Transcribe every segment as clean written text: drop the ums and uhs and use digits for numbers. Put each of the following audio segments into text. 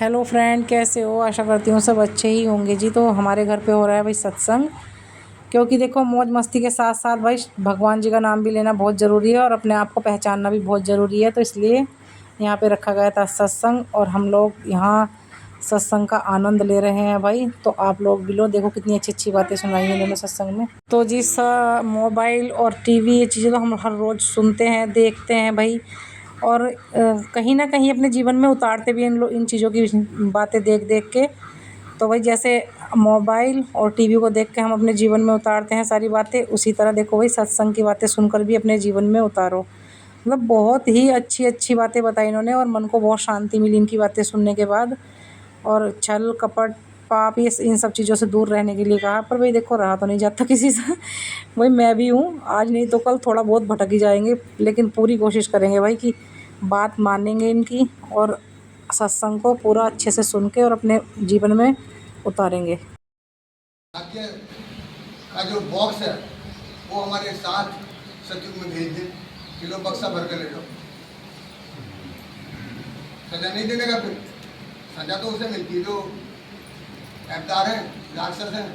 Hello friend, कैसे हो? आशा करती हूँ सब अच्छे ही होंगे जी। तो हमारे घर पे हो रहा है भाई सत्संग, क्योंकि देखो मौज मस्ती के साथ साथ भाई भगवान जी का नाम भी लेना बहुत ज़रूरी है और अपने आप को पहचानना भी बहुत ज़रूरी है। तो इसलिए यहाँ पे रखा गया था सत्संग और हम लोग यहाँ सत्संग का आनंद ले रहे हैं भाई। तो आप लोग भी लो, देखो कितनी अच्छी अच्छी बातें सुनाई हैं इन्होंने सत्संग में। तो जी मोबाइल और टीवी ये चीज़ें तो हम हर रोज़ सुनते हैं, देखते हैं भाई, और कहीं ना कहीं अपने जीवन में उतारते भी हैं इन चीज़ों की बातें देख देख के। तो भाई जैसे मोबाइल और टीवी को देख के हम अपने जीवन में उतारते हैं सारी बातें, उसी तरह देखो भाई सत्संग की बातें सुनकर भी अपने जीवन में उतारो। मतलब बहुत ही अच्छी अच्छी बातें बताई इन्होंने और मन को बहुत शांति मिली इनकी बातें सुनने के बाद। और छल कपट पाप ये इन सब चीज़ों से दूर रहने के लिए कहा। पर भाई देखो रहा तो नहीं जाता किसी से वही मैं भी हूँ, आज नहीं तो कल थोड़ा बहुत भटक ही जाएंगे, लेकिन पूरी कोशिश करेंगे भाई कि बात मानेंगे इनकी और सत्संग को पूरा अच्छे से सुन के और अपने जीवन में उतारेंगे। भाग्य का जो बॉक्स है वो हमारे साथ सचिव में भेज दे, किलो बक्सा भर के ले लो। सजा नहीं देने का, फिर सजा तो उसे मिलती है जो ऐबदार हैं, राक्षस हैं,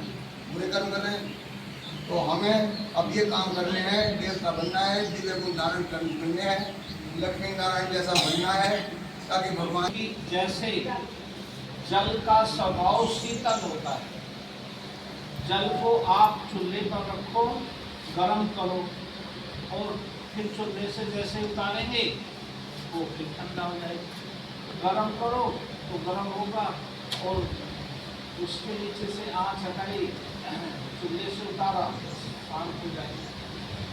बुरे कर्म कर रहे हैं। तो हमें अब ये काम करने हैं, देश का बनना है, दिव्य गुण धारण करने हैं, लक्ष्मी नारायण जैसा बनना है, ताकि भगवान की जैसे जल का स्वभाव शीतल होता है, जल को आप चूल्हे पर रखो, गरम करो और फिर चूल्हे से जैसे उतारेंगे वो फिर ठंडा हो जाएगा। गरम करो तो गरम होगा और उसके नीचे से आँच हटाई, चूल्हे से उतारा, शांत हो जाएगी।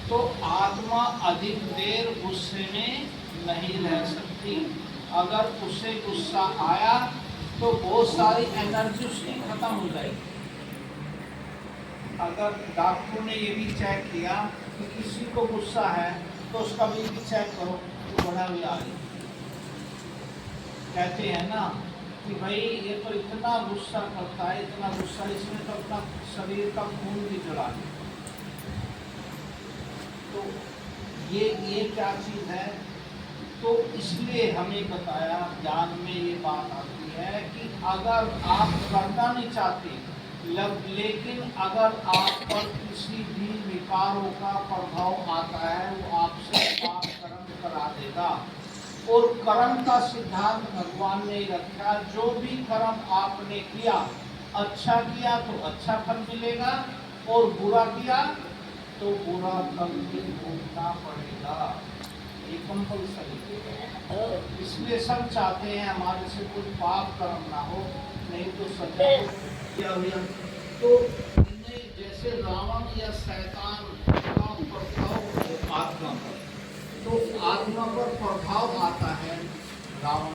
तो आत्मा अधिक देर गुस्से में नहीं रह सकती। अगर उसे गुस्सा आया तो बहुत सारी एनर्जी उसकी खत्म हो जाएगी। अगर डॉक्टर ने ये भी चेक किया कि किसी को गुस्सा है तो उसका बीपी चेक करो तो बढ़ा हुआ आ रही। कहते हैं ना कि भाई ये तो इतना गुस्सा करता है, इतना गुस्सा, इसमें तो अपना शरीर का खून भी जला दिया। तो ये क्या चीज़ है? तो इसलिए हमें बताया, ज्ञान में ये बात आती है कि अगर आप करना नहीं चाहते, लेकिन अगर आप पर किसी भी विकारों का प्रभाव आता है, वो आपसे पाप कर्म करा देगा। और कर्म का सिद्धांत भगवान ने रखा, जो भी कर्म आपने किया, अच्छा किया तो अच्छा फल मिलेगा और बुरा किया तो बुरा फल भी भोगना पड़ेगा। ये कंपल्सरी है। इसलिए सब चाहते हैं हमारे से कोई पाप कर्म ना हो, नहीं तो सजा क्या हुआ। तो इन्हें जैसे रावण या शैतान का प्रभाव आत्मा पर, तो आत्मा पर प्रभाव आता है रावण